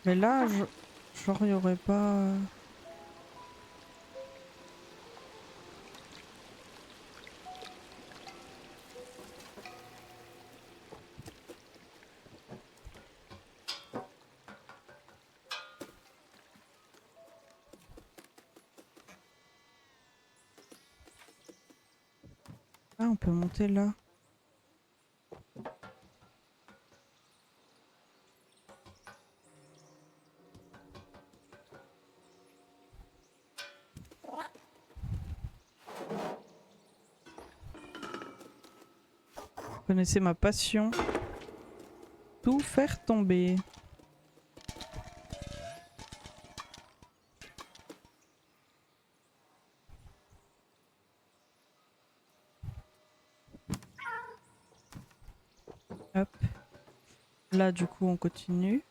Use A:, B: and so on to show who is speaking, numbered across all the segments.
A: Mais là, genre, il y aurait pas... Ah, on peut monter là. Vous connaissez ma passion. Tout faire tomber. Hop. Là, du coup, on continue.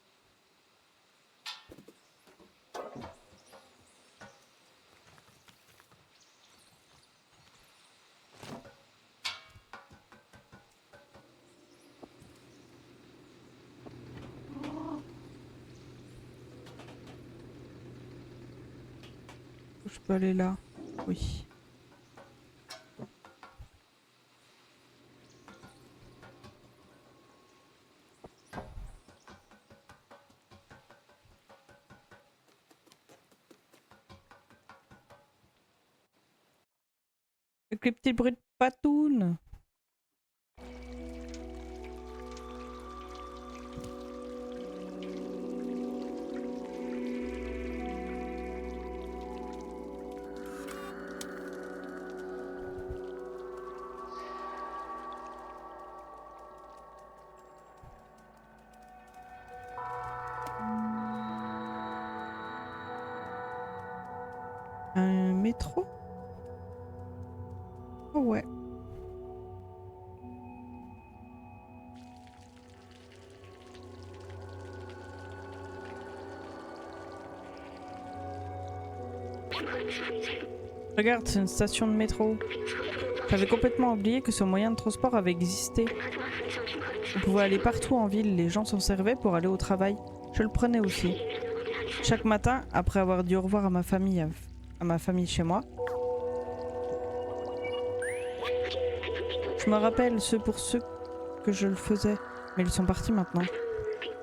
A: Je peux aller là. Oui. Avec les petits bruits de patounes. Un métro? Oh ouais. Regarde, c'est une station de métro. J'avais complètement oublié que ce moyen de transport avait existé. On pouvait aller partout en ville, les gens s'en servaient pour aller au travail. Je le prenais aussi. Chaque matin, après avoir dit au revoir à ma famille chez moi, je me rappelle ceux pour ceux que je le faisais, mais ils sont partis maintenant.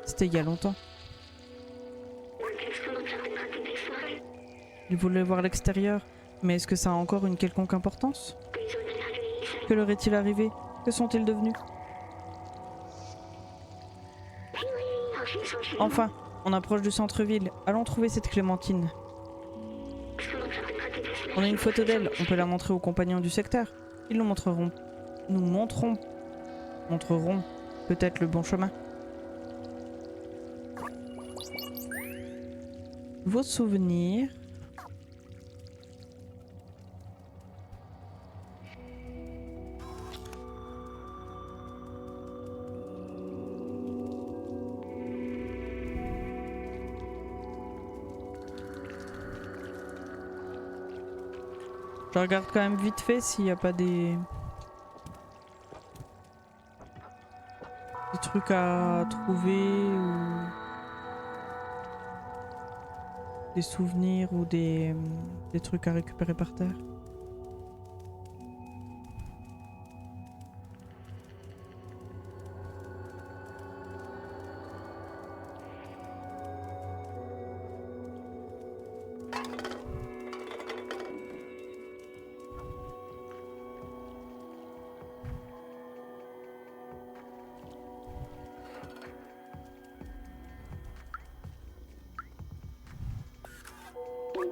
A: C'était il y a longtemps. Ils voulaient voir l'extérieur, mais est-ce que ça a encore une quelconque importance? Que leur est-il arrivé? Que sont-ils devenus? Enfin, on approche du centre-ville. Allons trouver cette Clémentine. On a une photo d'elle, on peut la montrer aux compagnons du secteur. Ils nous montreront peut-être le bon chemin. Vos souvenirs. Je regarde quand même vite fait s'il n'y a pas des trucs à trouver ou des souvenirs ou des trucs à récupérer par terre.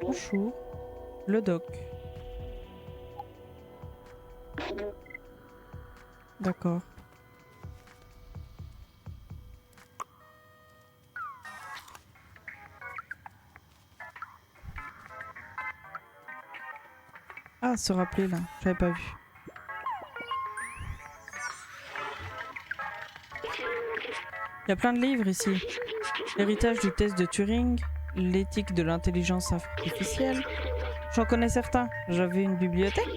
A: Bonjour. Le doc. D'accord. Ah, se rappeler là, j'avais pas vu. Il y a plein de livres ici. L'héritage du test de Turing, l'éthique de l'intelligence artificielle. J'en connais certains. J'avais une bibliothèque.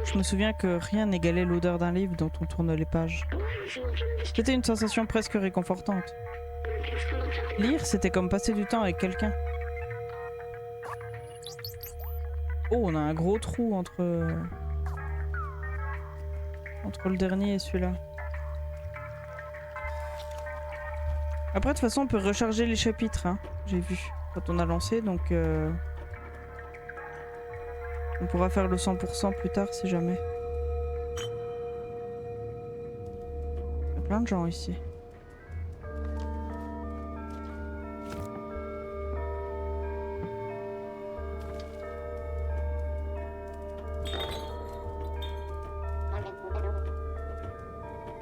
A: Je me souviens que rien n'égalait l'odeur d'un livre dont on tourne les pages. C'était une sensation presque réconfortante. Lire, c'était comme passer du temps avec quelqu'un. Oh, on a un gros trou entre le dernier et celui-là. Après, de toute façon, on peut recharger les chapitres, hein, j'ai vu, quand on a lancé, donc on pourra faire le 100% plus tard si jamais. Il y a plein de gens ici.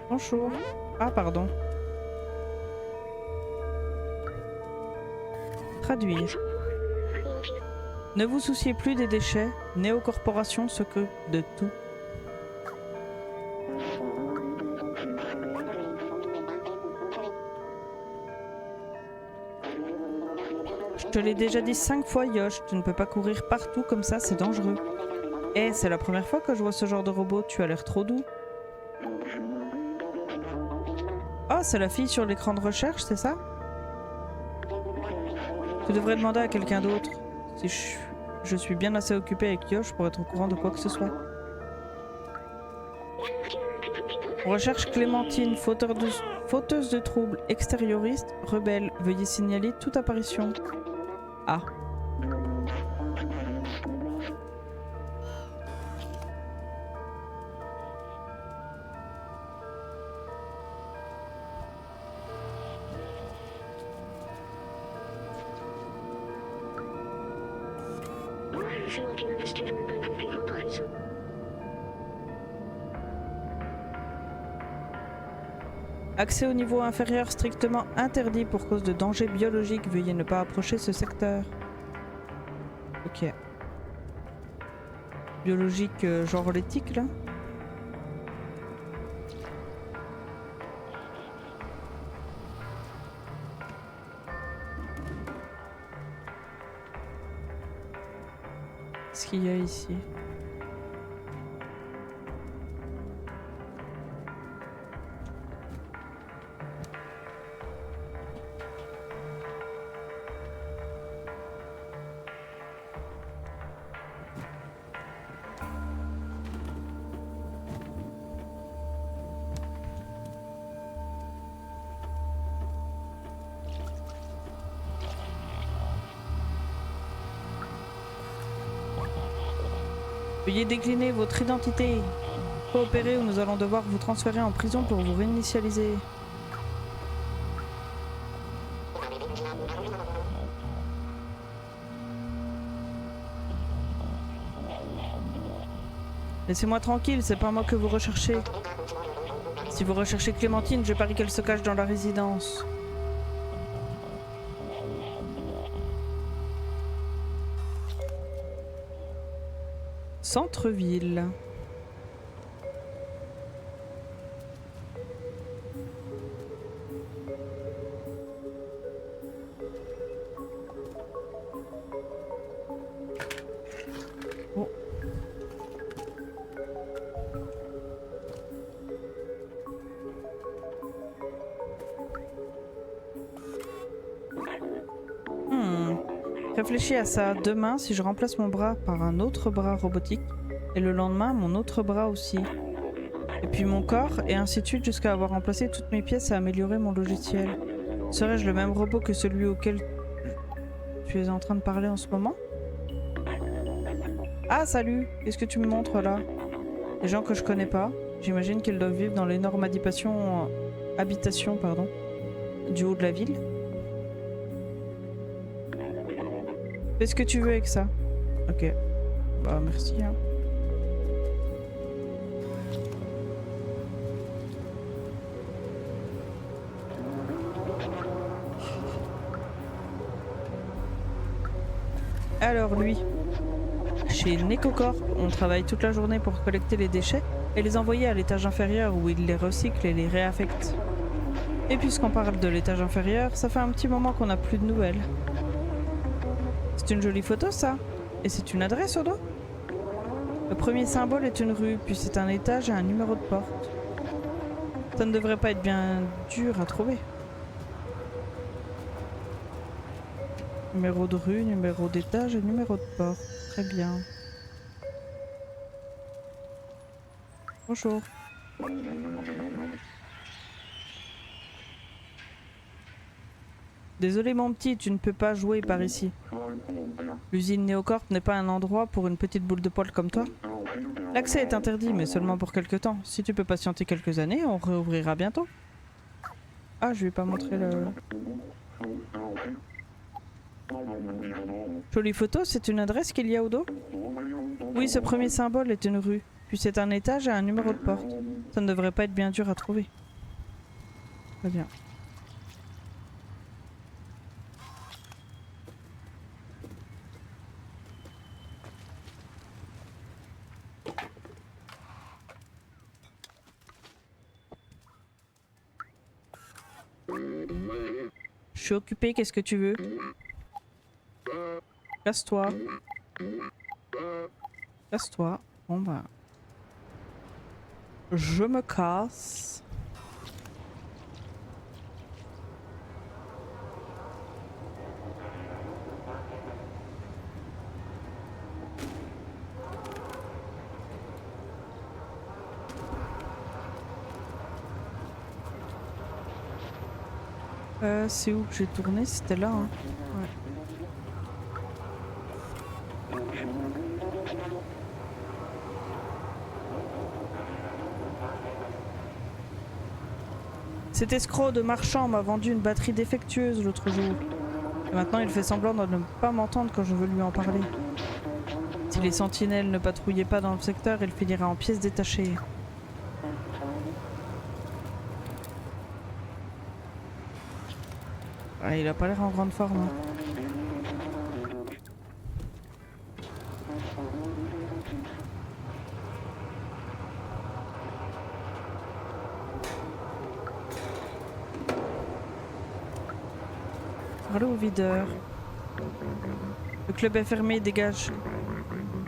A: Bonjour. Ah, pardon. Traduire. Ne vous souciez plus des déchets. Néocorporation s'occupe de tout. Je te l'ai déjà dit 5 fois, Yosh. Tu ne peux pas courir partout comme ça, c'est dangereux. Eh, c'est la première fois que je vois ce genre de robot. Tu as l'air trop doux. Oh, c'est la fille sur l'écran de recherche, c'est ça? Tu devrais demander à quelqu'un d'autre. Si je suis bien assez occupée avec Yosh pour être au courant de quoi que ce soit. On recherche Clémentine, fauteuse de troubles, extérioriste, rebelle. Veuillez signaler toute apparition. Ah. Accès au niveau inférieur strictement interdit pour cause de danger biologique. Veuillez ne pas approcher ce secteur. Ok. Biologique, genre l'éthique là. Qu'est-ce qu'il y a ici? Veuillez décliner votre identité. Coopérez ou nous allons devoir vous transférer en prison pour vous réinitialiser. Laissez-moi tranquille, c'est pas moi que vous recherchez. Si vous recherchez Clémentine, je parie qu'elle se cache dans la résidence. Centre-ville. Oh. Réfléchis à ça. Demain, si je remplace mon bras par un autre bras robotique, et le lendemain, mon autre bras aussi. Et puis mon corps, et ainsi de suite jusqu'à avoir remplacé toutes mes pièces et amélioré mon logiciel. Serais-je le même robot que celui auquel tu es en train de parler en ce moment? Ah, salut! Qu'est-ce que tu me montres là? Des gens que je connais pas. J'imagine qu'ils doivent vivre dans l'énorme habitation du haut de la ville. Fais ce que tu veux avec ça. Ok. Bah merci hein. Alors lui, chez Necocorp, on travaille toute la journée pour collecter les déchets et les envoyer à l'étage inférieur où ils les recyclent et les réaffectent. Et puisqu'on parle de l'étage inférieur, ça fait un petit moment qu'on n'a plus de nouvelles. C'est une jolie photo ça. Et c'est une adresse au dos? Le premier symbole est une rue, puis c'est un étage et un numéro de porte. Ça ne devrait pas être bien dur à trouver. Numéro de rue, numéro d'étage et numéro de porte. Très bien. Bonjour. Désolé mon petit, tu ne peux pas jouer par ici. L'usine Néocorp n'est pas un endroit pour une petite boule de poil comme toi. L'accès est interdit, mais seulement pour quelques temps. Si tu peux patienter quelques années, on réouvrira bientôt. Ah, je vais pas montrer le... Jolie photo, c'est une adresse qu'il y a au dos? Oui, ce premier symbole est une rue. Puis c'est un étage et un numéro de porte. Ça ne devrait pas être bien dur à trouver. Très bien. Je suis occupée, qu'est-ce que tu veux? Casse-toi. Casse-toi. Bon bah... Je me casse. C'est où que j'ai tourné? C'était là, hein. Ouais. Cet escroc de marchand m'a vendu une batterie défectueuse l'autre jour. Et maintenant il fait semblant de ne pas m'entendre quand je veux lui en parler. Si les sentinelles ne patrouillaient pas dans le secteur, il finira en pièces détachées. Ah, il a pas l'air en grande forme. Hein. Parlez au videur. Le club est fermé, dégage.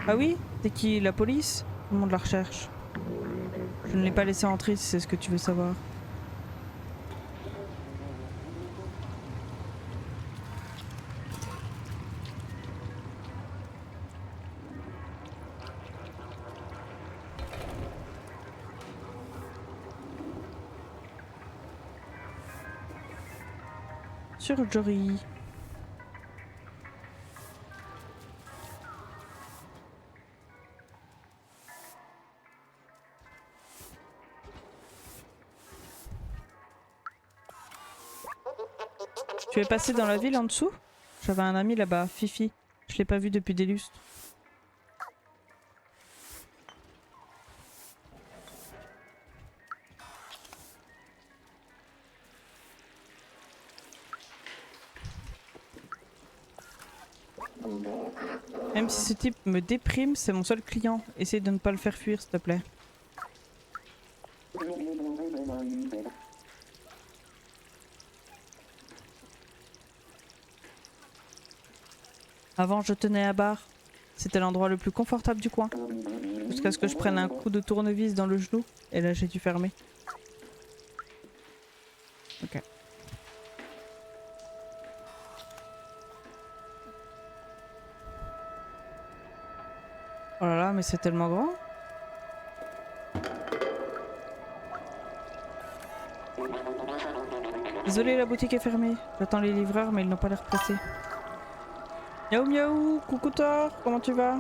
A: Ah oui? C'est qui? La police? Tout le monde la recherche. Je ne l'ai pas laissé entrer si c'est ce que tu veux savoir. Sur Jory. Tu es passé dans la ville en dessous? J'avais un ami là-bas, Fifi. Je l'ai pas vu depuis des lustres. Même si ce type me déprime, c'est mon seul client. Essaye de ne pas le faire fuir, s'il te plaît. Avant, je tenais à bar. C'était l'endroit le plus confortable du coin. Jusqu'à ce que je prenne un coup de tournevis dans le genou. Et là, j'ai dû fermer. Ok. Oh là là, mais c'est tellement grand. Désolé, la boutique est fermée. J'attends les livreurs, mais ils n'ont pas l'air pressés. Miaou miaou, coucou Thor, comment tu vas?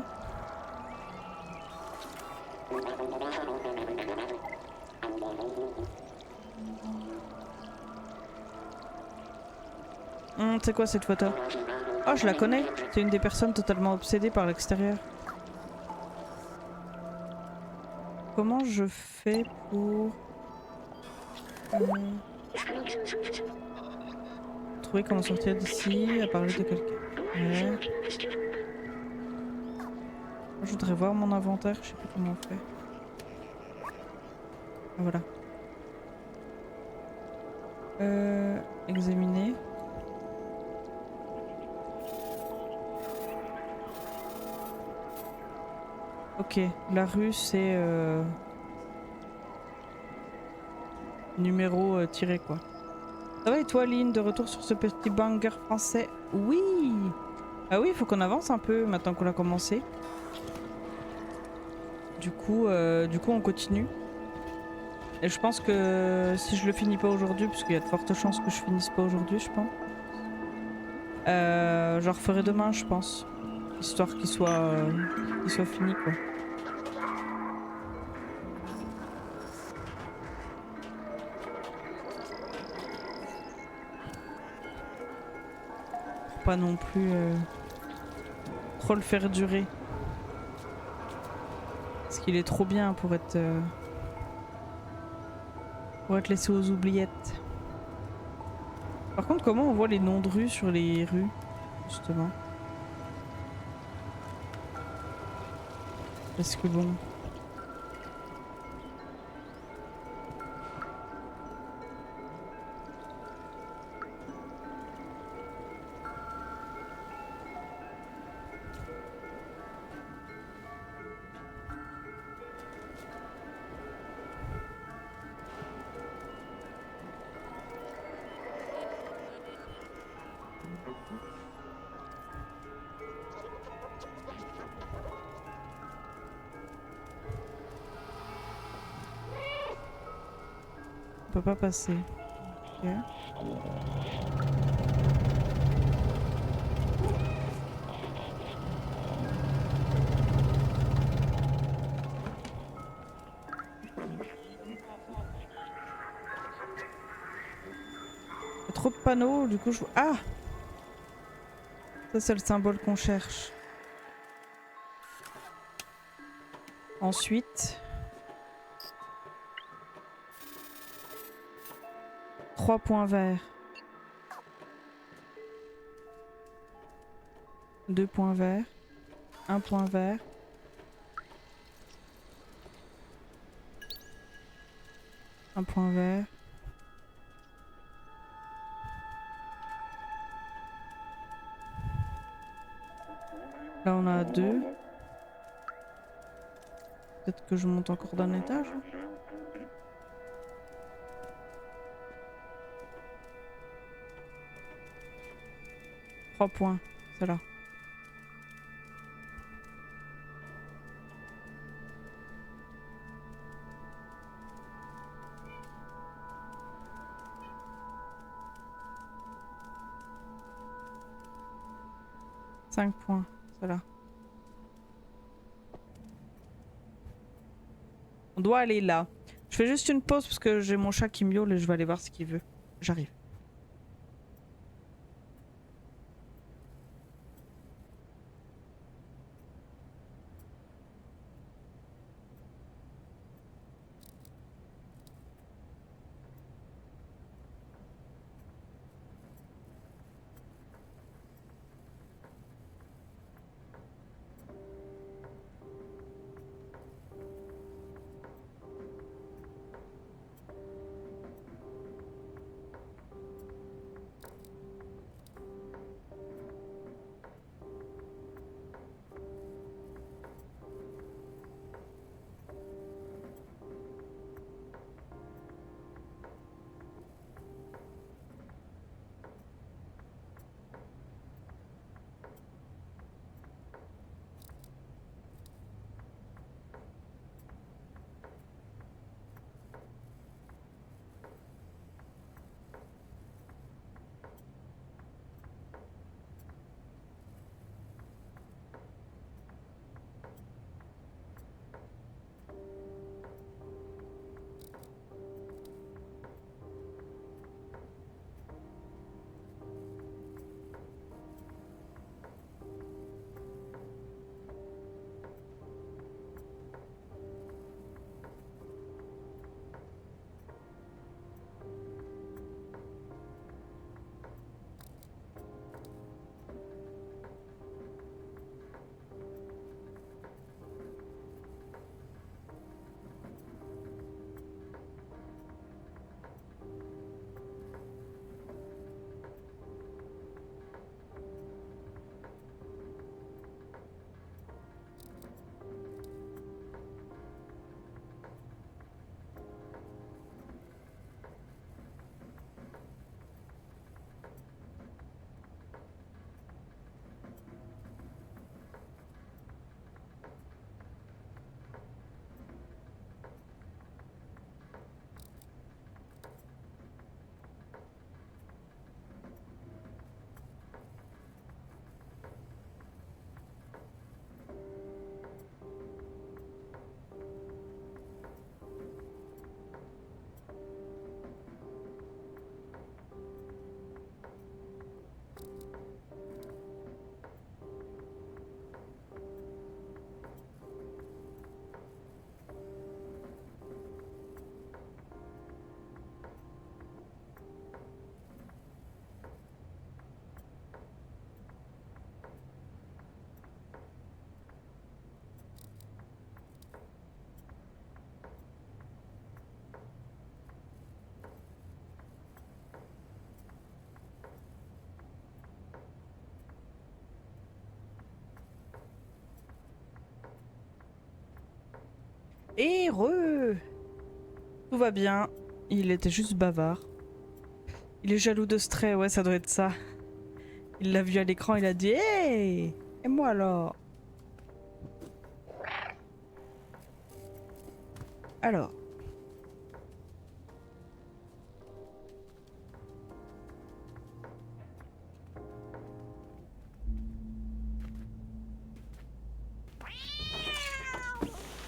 A: C'est quoi cette photo? Oh, je la connais. C'est une des personnes totalement obsédées par l'extérieur. Comment je fais pour... trouver comment sortir d'ici, à parler de quelqu'un. Ouais. Je voudrais voir mon inventaire, je sais plus comment on fait. Ah voilà. Examiner. Ok, la rue c'est numéro tiré quoi. Ça va et toi, Lynn, de retour sur ce petit banger français? Oui! Ah oui, il faut qu'on avance un peu maintenant qu'on a commencé. Du coup, on continue. Et je pense que si je le finis pas aujourd'hui, parce qu'il y a de fortes chances que je finisse pas aujourd'hui, je pense. Je le referai demain, je pense. Histoire qu'il soit fini, quoi. Pour pas non plus trop le faire durer. Parce qu'il est trop bien pour être laissé aux oubliettes. Par contre, comment on voit les noms de rues sur les rues, justement? Parce que bon... On peut pas passer. Ok. Il y a trop de panneaux, du coup je... Ah! Ça c'est le symbole qu'on cherche. Ensuite... 3 points verts. 2 points verts. 1 point vert. Un point vert. Là on a 2. Peut-être que je monte encore d'un étage. 3 points, c'est là. Cinq points, c'est là. On doit aller là. Je fais juste une pause parce que j'ai mon chat qui miaule et je vais aller voir ce qu'il veut. J'arrive. Et tout va bien. Il était juste bavard. Il est jaloux de Stray, ouais, ça doit être ça. Il l'a vu à l'écran, il a dit hey! Et moi alors? Alors.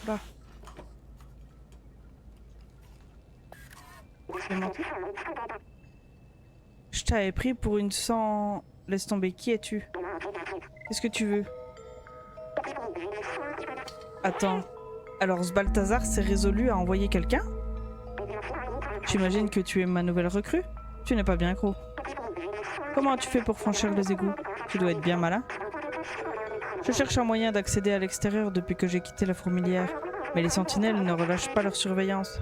A: Bah. C'est menti. Je t'avais pris pour une sans... Laisse tomber, qui es-tu? Qu'est-ce que tu veux? Attends. Alors ce Balthazar s'est résolu à envoyer quelqu'un? J'imagine que tu es ma nouvelle recrue? Tu n'es pas bien gros. Comment tu fais pour franchir les égouts? Tu dois être bien malin. Je cherche un moyen d'accéder à l'extérieur depuis que j'ai quitté la fourmilière, mais les sentinelles ne relâchent pas leur surveillance.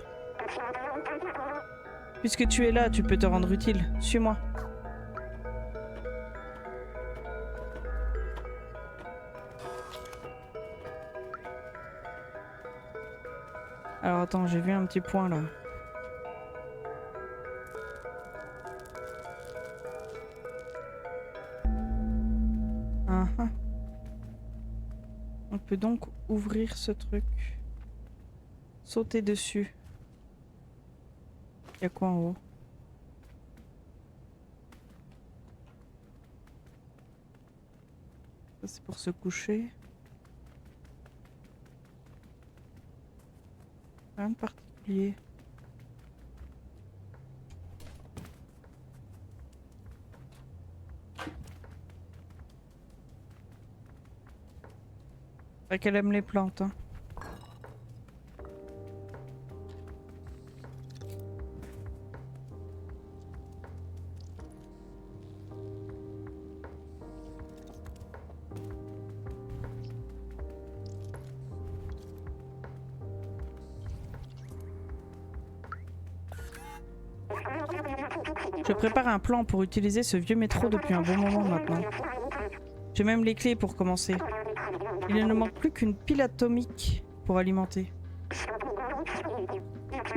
A: Puisque tu es là, tu peux te rendre utile. Suis-moi. Alors attends, j'ai vu un petit point là. On peut donc ouvrir ce truc. Sauter dessus. Il y a quoi en haut? Ça c'est pour se coucher. Rien de particulier. C'est vrai qu'elle aime les plantes, hein. Je prépare un plan pour utiliser ce vieux métro depuis un bon moment maintenant. J'ai même les clés pour commencer. Il ne manque plus qu'une pile atomique pour alimenter.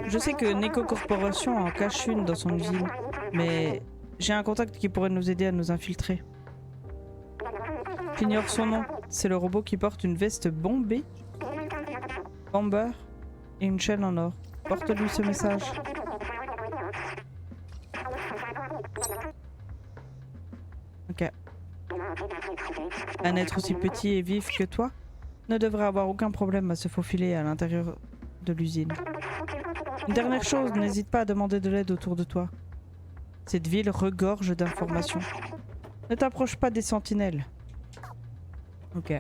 A: Je sais que Neko Corporation en cache une dans son usine, mais j'ai un contact qui pourrait nous aider à nous infiltrer. J'ignore son nom. C'est le robot qui porte une veste bombée, bomber et une chaîne en or. Porte-lui ce message. Ok. Un être aussi petit et vif que toi ne devrait avoir aucun problème à se faufiler à l'intérieur de l'usine. Une dernière chose, n'hésite pas à demander de l'aide autour de toi. Cette ville regorge d'informations. Ne t'approche pas des sentinelles. Ok.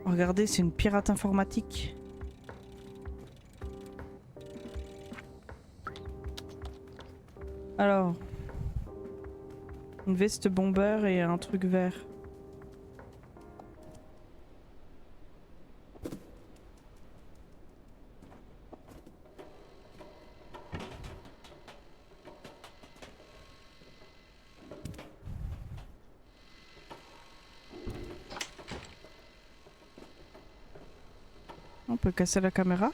A: Regardez, c'est une pirate informatique. Alors, une veste bomber et un truc vert. On peut casser la caméra.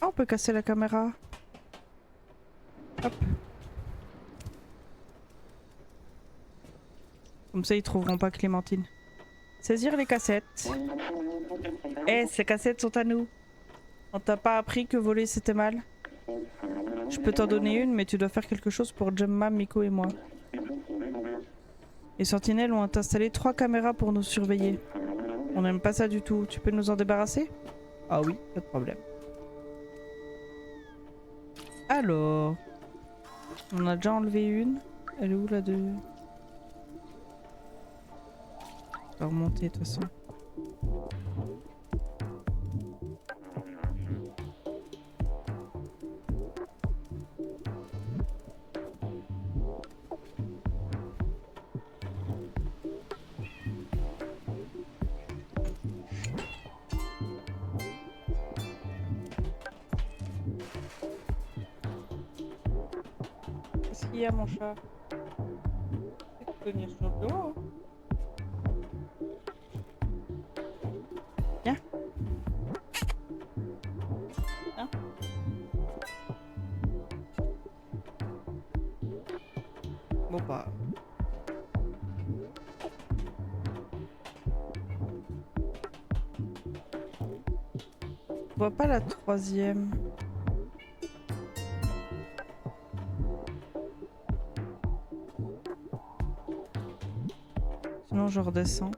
A: Ah, on peut casser la caméra. Hop. Comme ça, ils trouveront pas Clémentine. Saisir les cassettes. Eh, ces cassettes sont à nous. On t'a pas appris que voler c'était mal? Je peux t'en donner une, mais tu dois faire quelque chose pour Gemma, Miko et moi. Les sentinelles ont installé 3 caméras pour nous surveiller. On n'aime pas ça du tout. Tu peux nous en débarrasser? Ah oui, pas de problème. Alors... On a déjà enlevé une. Elle est où la deux? On va remonter de toute façon. Il y a mon chat. Tu peux venir sur le bureau. Viens. Viens. Bon bah. Je vois pas la troisième. Sinon je redescends.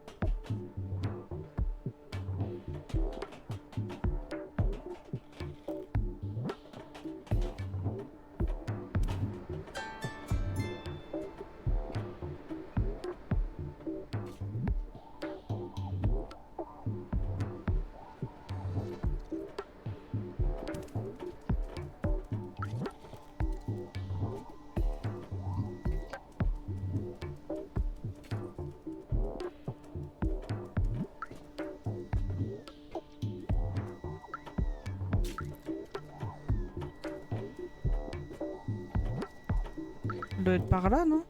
A: Elle doit être par là, non?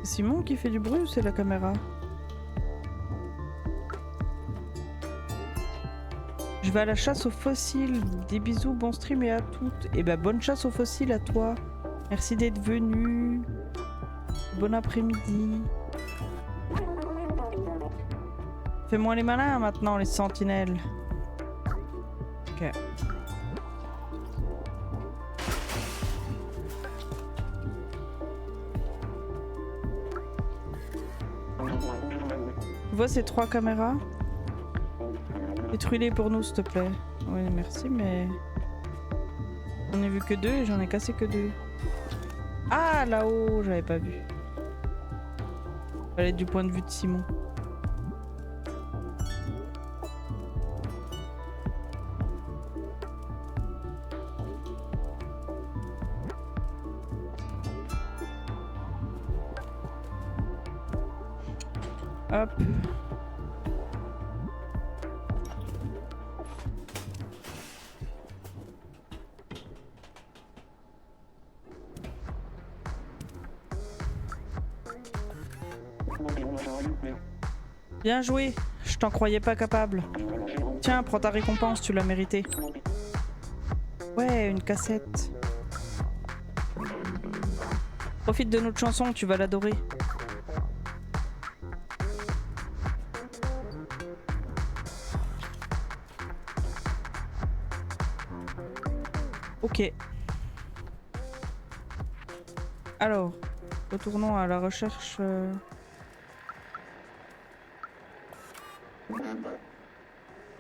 A: C'est Simon qui fait du bruit ou c'est la caméra? Je vais à la chasse aux fossiles. Des bisous, bon stream et à toutes. Et bah bonne chasse aux fossiles à toi. Merci d'être venu. Bon après-midi. Fais-moi les malins maintenant, les sentinelles. Ok. Tu vois ces 3 caméras? Détruis-les pour nous, s'il te plaît. Oui, merci, mais... J'en ai vu que 2 et j'en ai cassé que 2. Ah, là-haut, j'avais pas vu. Fallait être du point de vue de Simon. Hop. Bien joué, je t'en croyais pas capable. Tiens, prends ta récompense, tu l'as mérité. Ouais, une cassette. Profite de notre chanson, tu vas l'adorer. Ok. Alors, retournons à la recherche.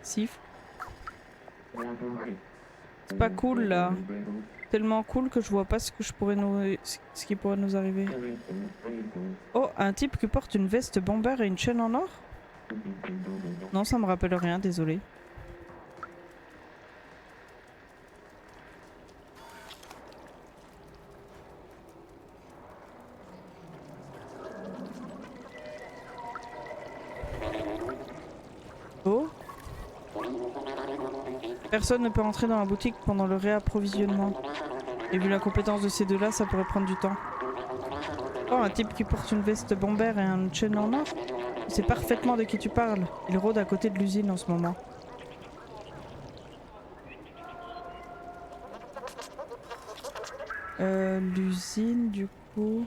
A: Sif. C'est pas cool là. Tellement cool que je vois pas ce qui pourrait nous arriver. Oh, un type qui porte une veste bomber et une chaîne en or? Non, ça me rappelle rien, désolé. Oh. Personne ne peut entrer dans la boutique pendant le réapprovisionnement. Et vu la compétence de ces deux-là, ça pourrait prendre du temps. Oh, un type qui porte une veste bomber et une chaîne en or? Tu sais parfaitement de qui tu parles. Il rôde à côté de l'usine en ce moment. L'usine, du coup...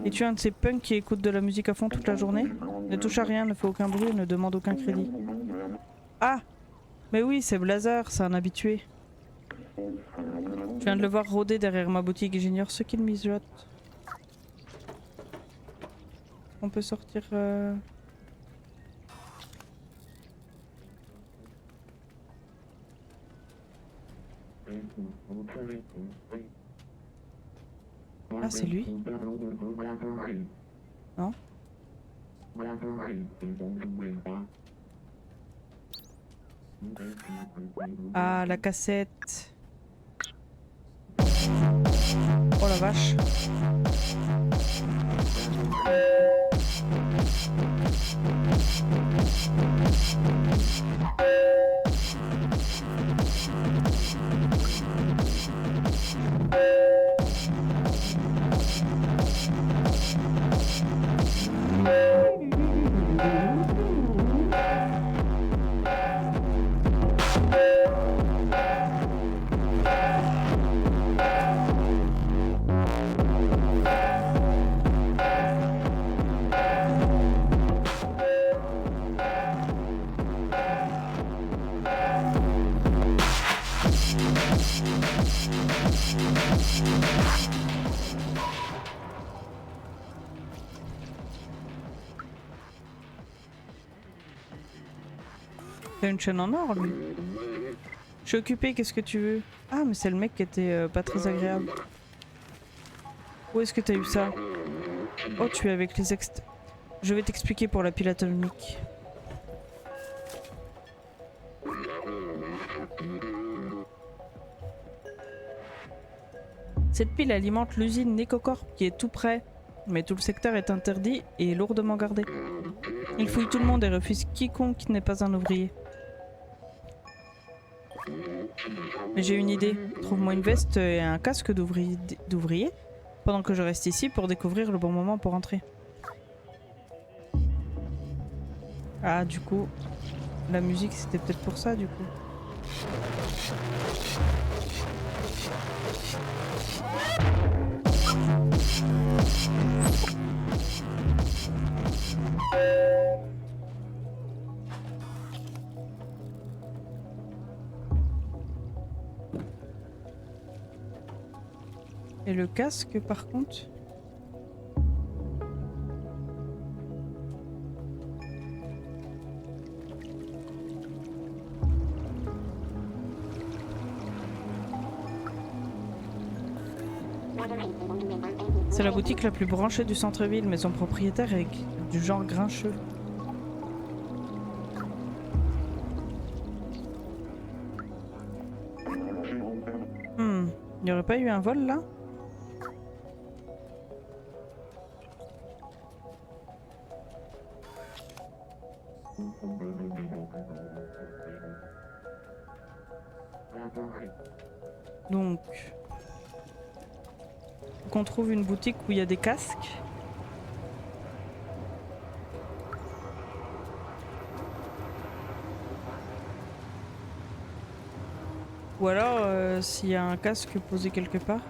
A: Es-tu un de ces punks qui écoutent de la musique à fond toute la journée? Ne touche à rien, ne fait aucun bruit et ne demande aucun crédit. Ah! Mais oui, c'est Blazer, c'est un habitué. Je viens de le voir rôder derrière ma boutique et j'ignore ce qu'il mijote. On peut sortir... Ah, c'est lui? Non? Ah, la cassette. vache. T'as une chaîne en or, lui. Je suis occupée, qu'est-ce que tu veux? Ah, mais c'est le mec qui était pas très agréable. Où est-ce que t'as eu ça? Oh, tu es avec les ex... Je vais t'expliquer pour la pile atomique. Cette pile alimente l'usine Necocorp qui est tout près. Mais tout le secteur est interdit et lourdement gardé. Il fouille tout le monde et refuse quiconque n'est pas un ouvrier. Mais j'ai une idée. Trouve-moi une veste et un casque d'ouvrier pendant que je reste ici pour découvrir le bon moment pour entrer. Ah, du coup, la musique c'était peut-être pour ça, du coup. Et le casque, par contre? C'est la boutique la plus branchée du centre-ville, mais son propriétaire est du genre grincheux. Il n'y aurait pas eu un vol là? Donc, faut qu'on trouve une boutique où il y a des casques. Ou alors, s'il y a un casque posé quelque part.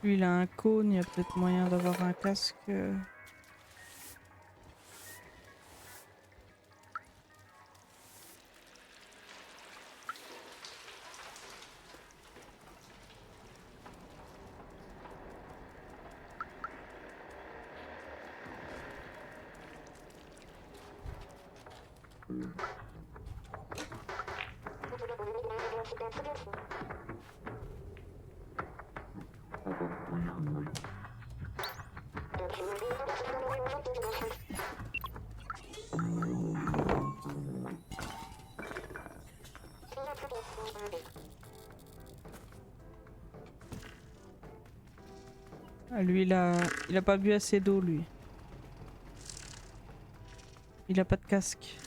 A: Lui, il a un cône, il y a peut-être moyen d'avoir un casque. Ah, lui, il a pas bu assez d'eau, lui. Il a pas de casque.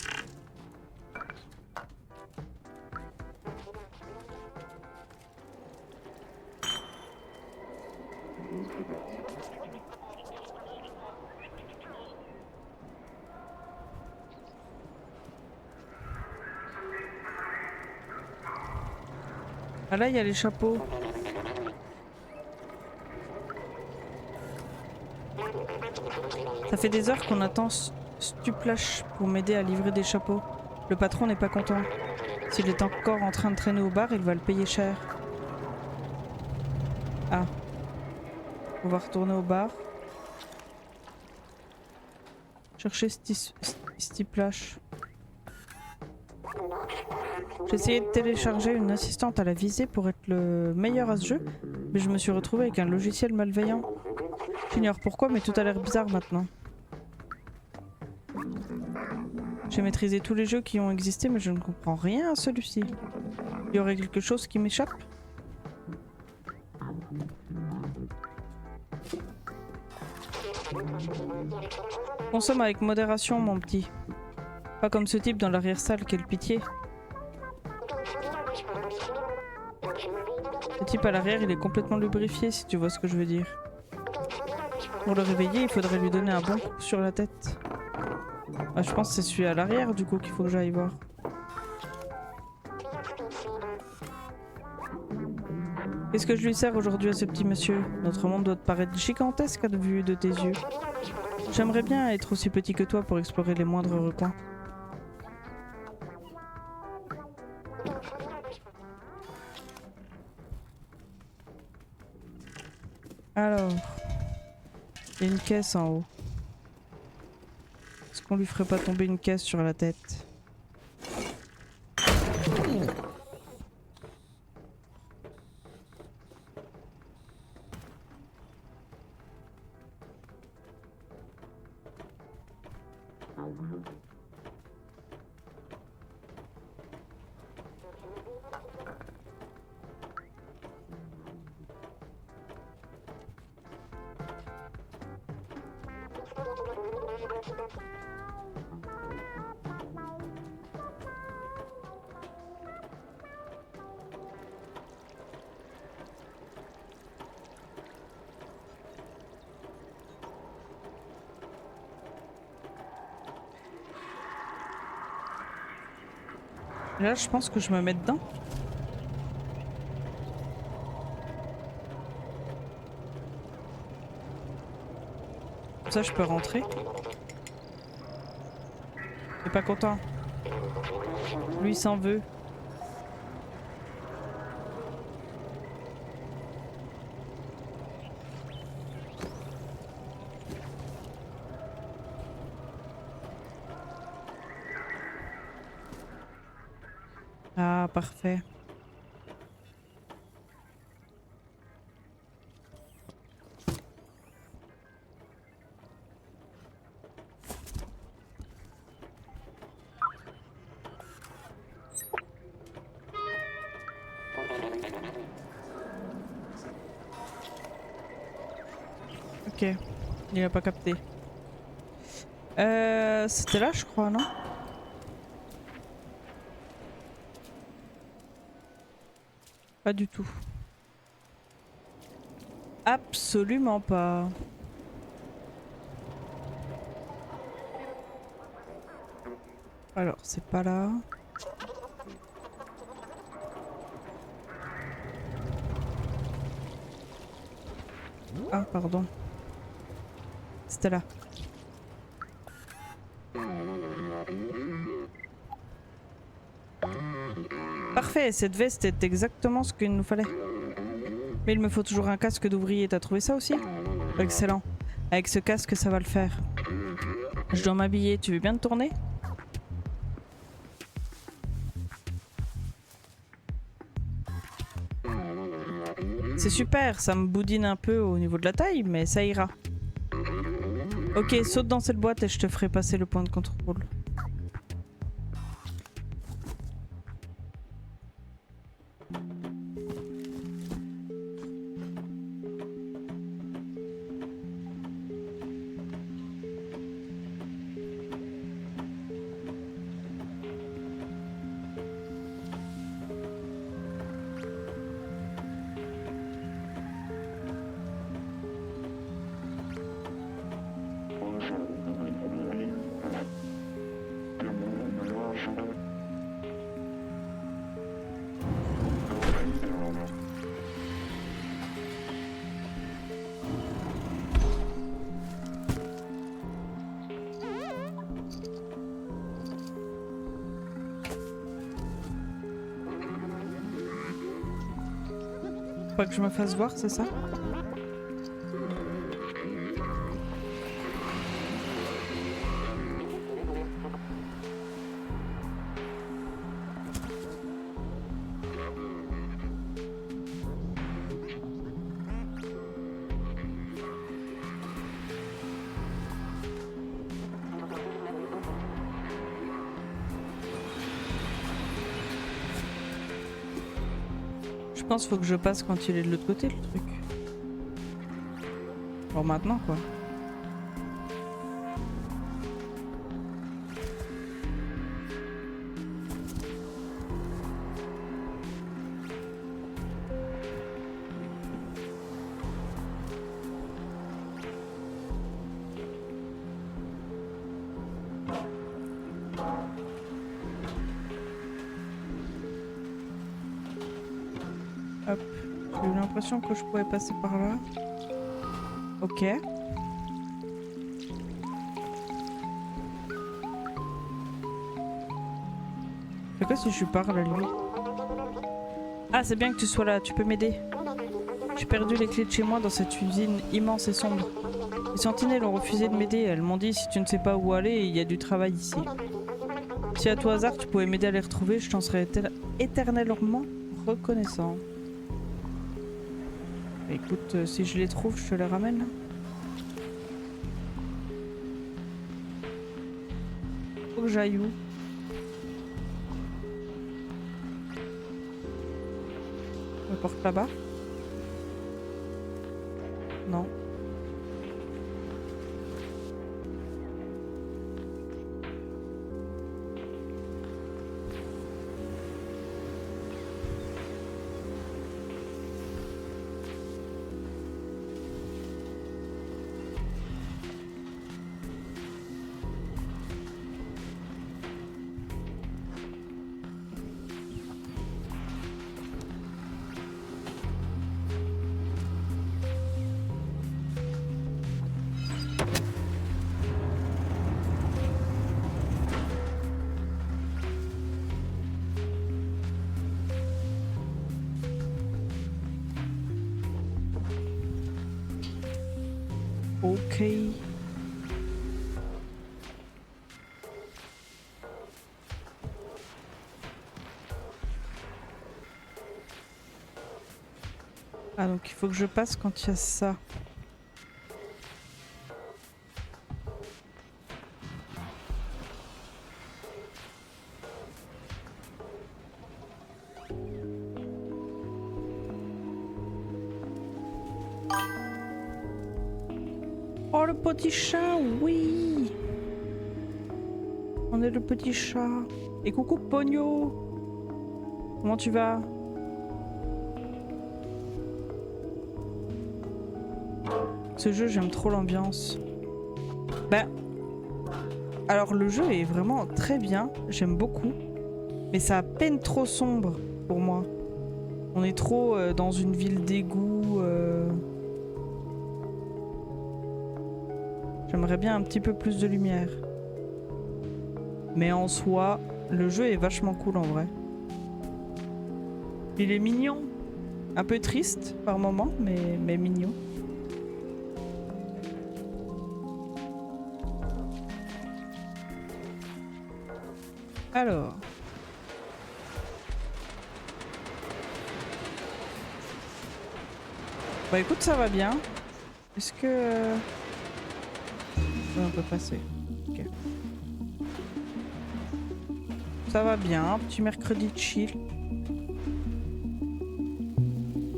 A: Ah là, il y a les chapeaux. Ça fait des heures qu'on attend Stuplash pour m'aider à livrer des chapeaux. Le patron n'est pas content. S'il est encore en train de traîner au bar, il va le payer cher. Ah. On va retourner au bar. Chercher Stuplash. J'ai essayé de télécharger une assistante à la visée pour être le meilleur à ce jeu, mais je me suis retrouvée avec un logiciel malveillant. J'ignore pourquoi, mais tout a l'air bizarre maintenant. J'ai maîtrisé tous les jeux qui ont existé, mais je ne comprends rien à celui-ci. Il y aurait quelque chose qui m'échappe? Consomme avec modération, mon petit. Pas comme ce type dans l'arrière-salle, quelle pitié. Ce type à l'arrière, il est complètement lubrifié, si tu vois ce que je veux dire. Pour le réveiller, il faudrait lui donner un bon coup sur la tête. Ah, je pense que c'est celui à l'arrière, du coup, qu'il faut que j'aille voir. Qu'est-ce que je lui sers aujourd'hui à ce petit monsieur? Notre monde doit te paraître gigantesque à vue de tes yeux. J'aimerais bien être aussi petit que toi pour explorer les moindres recoins. Alors, il y a une caisse en haut. Est-ce qu'on lui ferait pas tomber une caisse sur la tête? Là, je pense que je me mets dedans. Comme ça, je peux rentrer. Il est pas content. Lui, il s'en veut. Ah, parfait. Ok, il a pas capté. C'était là, je crois, non? Pas du tout. Absolument pas. Alors, c'est pas là. Ah, pardon. C'était là. Parfait, cette veste est exactement ce qu'il nous fallait. Mais il me faut toujours un casque d'ouvrier, t'as trouvé ça aussi? Excellent. Avec ce casque, ça va le faire. Je dois m'habiller, tu veux bien te tourner? C'est super, ça me boudine un peu au niveau de la taille, mais ça ira. Ok, saute dans cette boîte et je te ferai passer le point de contrôle. Pas que je me fasse voir, c'est ça? Je pense qu'il faut que je passe quand il est de l'autre côté, le truc. Bon, maintenant, quoi. Hop. J'ai eu l'impression que je pouvais passer par là. Ok. C'est quoi si je parle à lui? Ah, c'est bien que tu sois là, tu peux m'aider. J'ai perdu les clés de chez moi dans cette usine immense et sombre. Les sentinelles ont refusé de m'aider, elles m'ont dit si tu ne sais pas où aller, il y a du travail ici. Si à tout hasard tu pouvais m'aider à les retrouver, je t'en serais éternellement reconnaissant. Écoute, si je les trouve, je te les ramène. Faut que j'aille où? La porte là-bas? Non. Ok. Ah donc il faut que je passe quand il y a ça. Oh le petit chat, oui. On est le petit chat. Et coucou Pogno. Comment tu vas? Ce jeu, j'aime trop l'ambiance. Ben, alors le jeu est vraiment très bien, j'aime beaucoup. Mais c'est à peine trop sombre pour moi. On est trop dans une ville d'égout. J'aimerais bien un petit peu plus de lumière. Mais en soi, le jeu est vachement cool en vrai. Il est mignon. Un peu triste par moments, mais mignon. Alors. Bah écoute, ça va bien. Est-ce que... Ouais, on peut passer. Ok. Ça va bien, petit mercredi chill.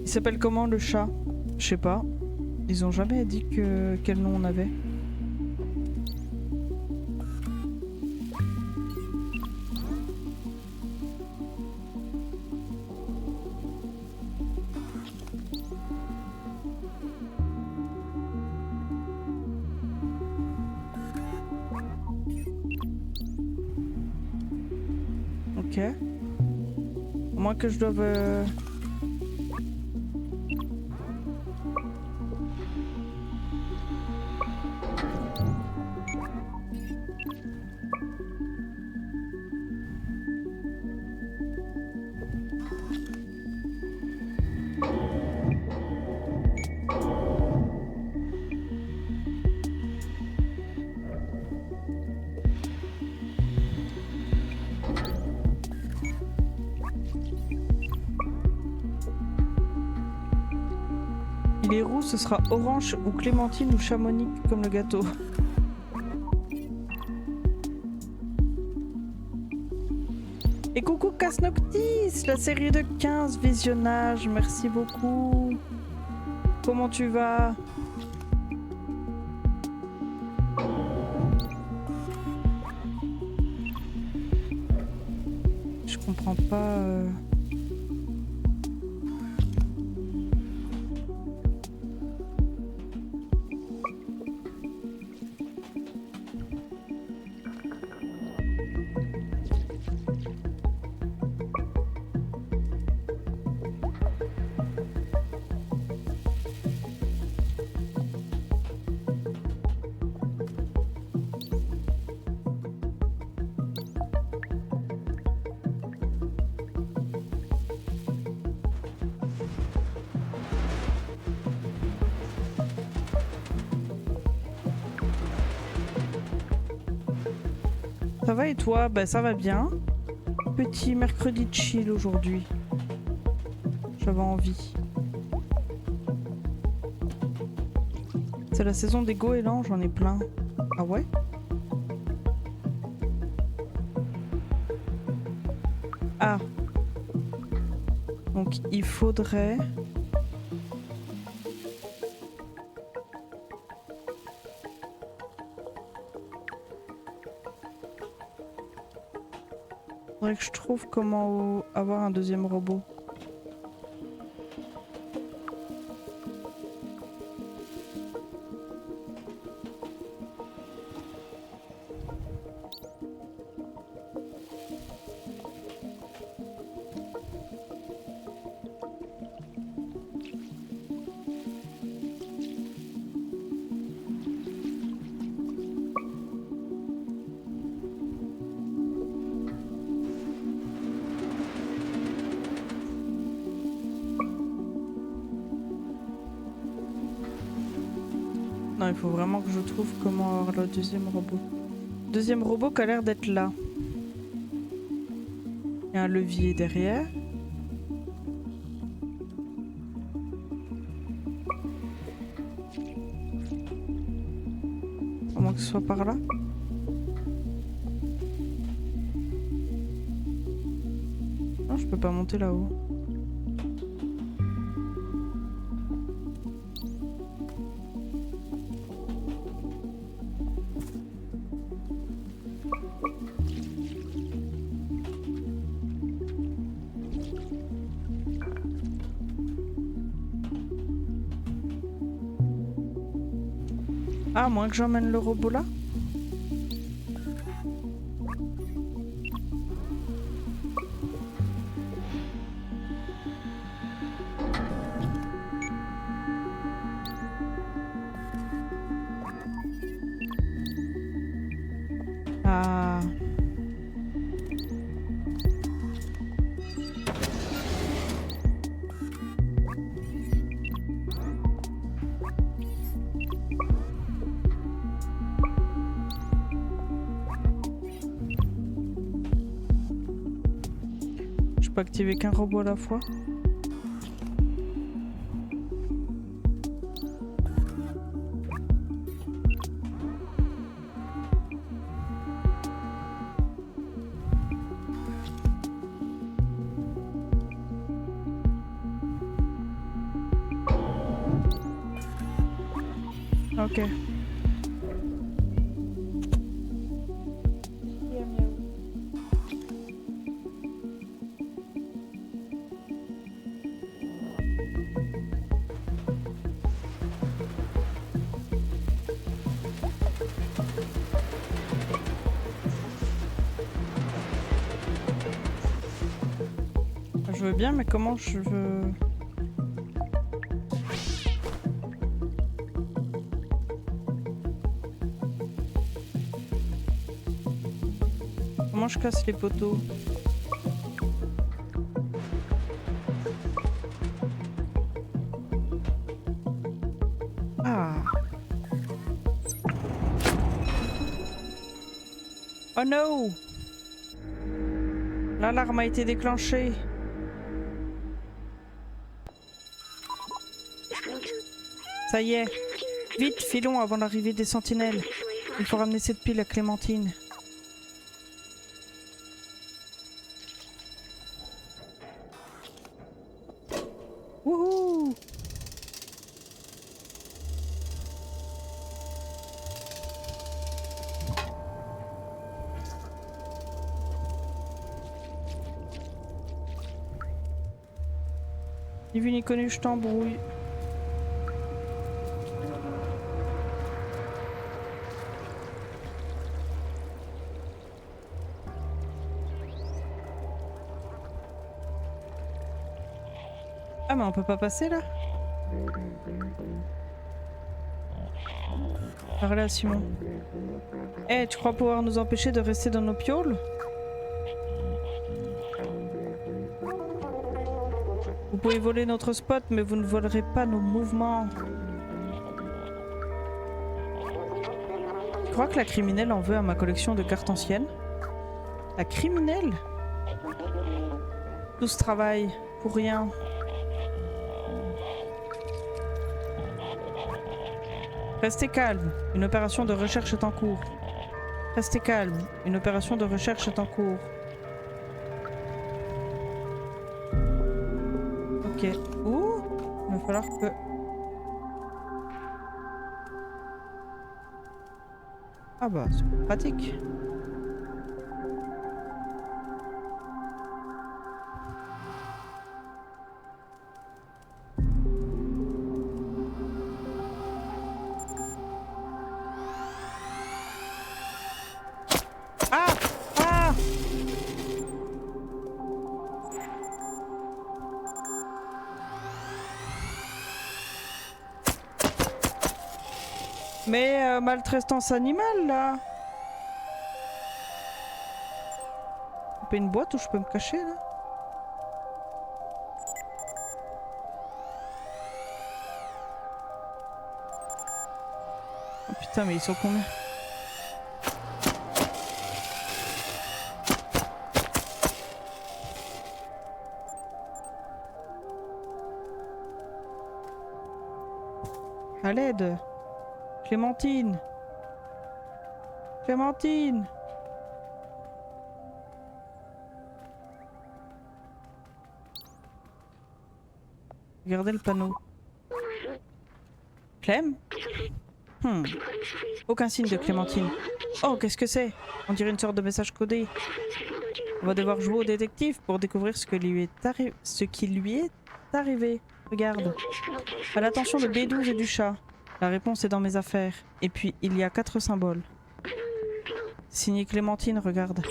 A: Il s'appelle comment le chat? Je sais pas. Ils ont jamais dit quel nom on avait. Ok. Au moins que je doive... il est roux, ce sera orange ou clémentine ou chamonix comme le gâteau. Et coucou Casnoctis, la série de 15 visionnages, merci beaucoup. Comment tu vas? Je comprends pas... Ça va et toi? Bah ça va bien. Petit mercredi de chill aujourd'hui. J'avais envie. C'est la saison des goélands, j'en ai plein. Ah ouais? Ah. Donc il faudrait... Faudrait que je trouve comment avoir un deuxième robot. Non, il faut vraiment que je trouve comment avoir le deuxième robot. Deuxième robot qui a l'air d'être là. Il y a un levier derrière. À moins que ce soit par là. Non, je peux pas monter là-haut. Ah, à moins que j'emmène le robot là. Ah. Je peux activer qu'un robot à la fois. Ok. Je veux bien, mais comment je veux... Comment je casse les poteaux? Ah. Oh no! L'alarme a été déclenchée. Ça y est. Vite, filons avant l'arrivée des sentinelles. Il faut ramener cette pile à Clémentine. Wouhou! Ni vu ni connu, je t'embrouille. Ah mais on peut pas passer là? Par là, Simon. Eh, tu crois pouvoir nous empêcher de rester dans nos pioles? Vous pouvez voler notre spot, mais vous ne volerez pas nos mouvements. Tu crois que la criminelle en veut à ma collection de cartes anciennes? La criminelle? Tout ce travail, pour rien. Restez calme, une opération de recherche est en cours. Restez calme, une opération de recherche est en cours. Ok. Ouh, il va falloir que... Ah bah, c'est pratique. Ah! Ah! Mais maltraitance animale là. Pas une boîte où je peux me cacher là? Oh putain mais ils sont combien? À l'aide! Clémentine! Clémentine! Regardez le panneau. Clem? Aucun signe de Clémentine. Oh, qu'est-ce que c'est? On dirait une sorte de message codé. On va devoir jouer au détective pour découvrir ce qui lui est arrivé. Regarde. À l'attention de B12 et du chat. La réponse est dans mes affaires. Et puis, il y a 4 symboles. Signé Clémentine, regarde.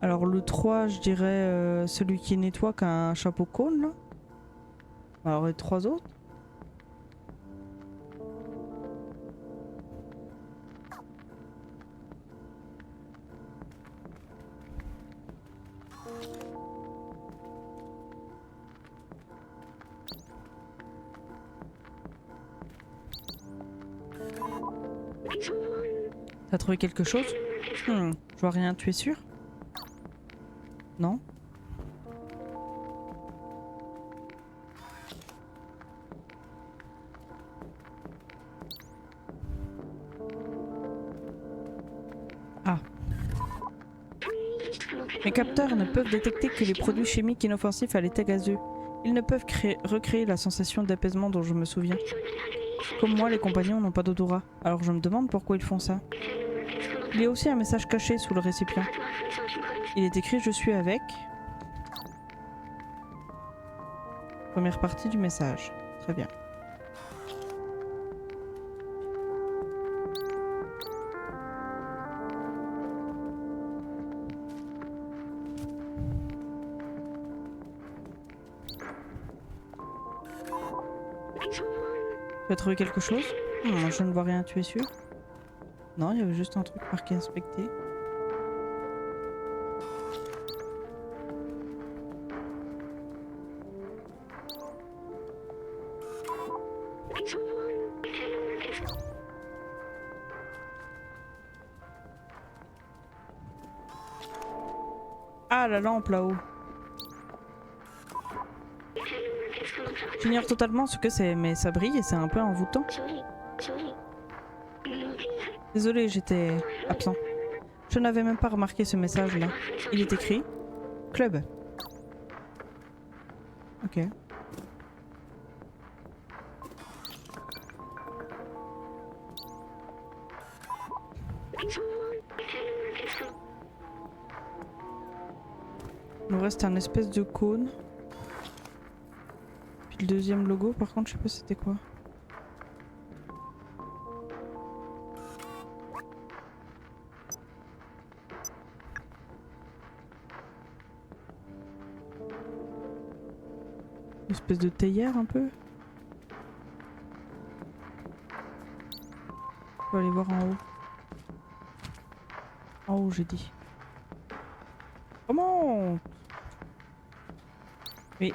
A: Alors le 3, je dirais celui qui nettoie qui a un chapeau cône là. Alors les 3 autres. T'as trouvé quelque chose? Je vois rien, tu es sûr? Non? Ah. Mes capteurs ne peuvent détecter que les produits chimiques inoffensifs à l'état gazeux. Ils ne peuvent recréer la sensation d'apaisement dont je me souviens. Comme moi, les compagnons n'ont pas d'odorat. Alors je me demande pourquoi ils font ça. Il y a aussi un message caché sous le récipient. Il est écrit « Je suis avec ». Première partie du message. Très bien. Tu as trouvé quelque chose? Je ne vois rien, tu es sûr? Non, il y avait juste un truc marqué inspecter. Ah, la lampe là-haut. J'ignore totalement ce que c'est, mais ça brille et c'est un peu envoûtant. Désolé, j'étais absent. Je n'avais même pas remarqué ce message-là. Il est écrit Club. Ok. Il nous reste un espèce de cône. Puis le deuxième logo, par contre, je sais pas c'était quoi. Une espèce de théière un peu. On va aller voir en haut. En haut, j'ai dit. Comment? Oui.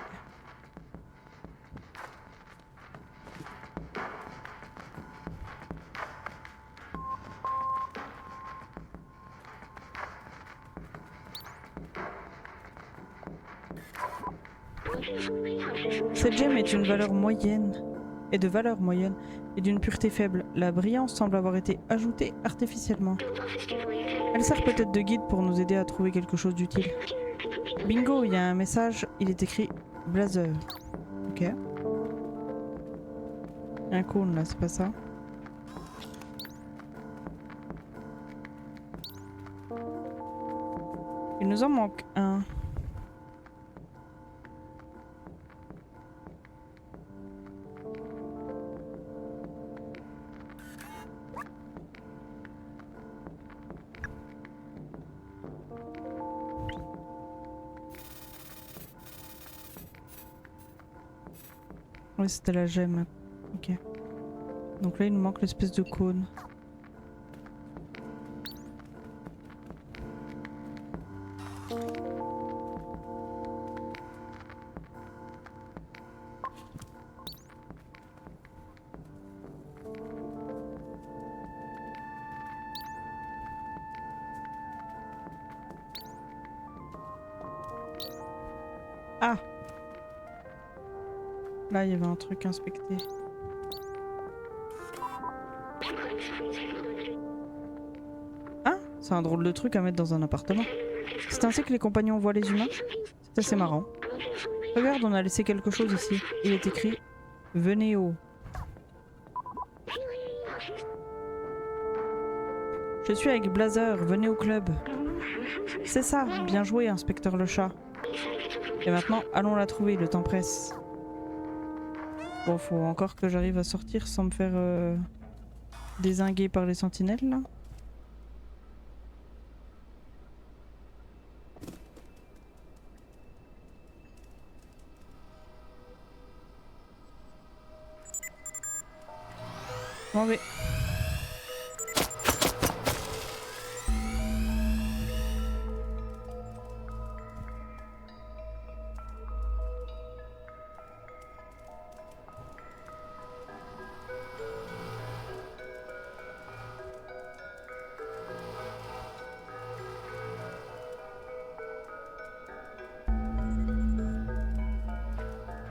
A: Cette gemme est une valeur moyenne, et de valeur moyenne, et d'une pureté faible. La brillance semble avoir été ajoutée artificiellement. Elle sert peut-être de guide pour nous aider à trouver quelque chose d'utile. Bingo, il y a un message, il est écrit Blazer. Ok. Un cône là, c'est pas ça. Il nous en manque un. Oui, c'était la gemme. Ok. Donc là, il nous manque l'espèce de cône. Ah! Là, il y avait un truc inspecté. Hein? C'est un drôle de truc à mettre dans un appartement. C'est ainsi que les compagnons voient les humains? C'est assez marrant. Regarde, on a laissé quelque chose ici. Il est écrit « Venez au... » Je suis avec Blazer, venez au club. C'est ça, bien joué, inspecteur le chat. Et maintenant, allons la trouver, le temps presse. Bon, faut encore que j'arrive à sortir sans me faire dézinguer par les sentinelles, là. Bon, mais...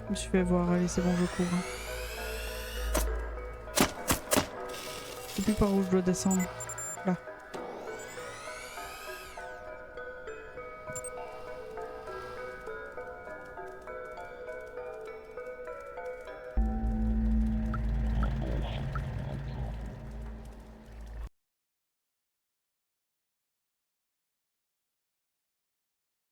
A: Je me suis fait voir, allez c'est bon je cours. Je sais plus par où je dois descendre.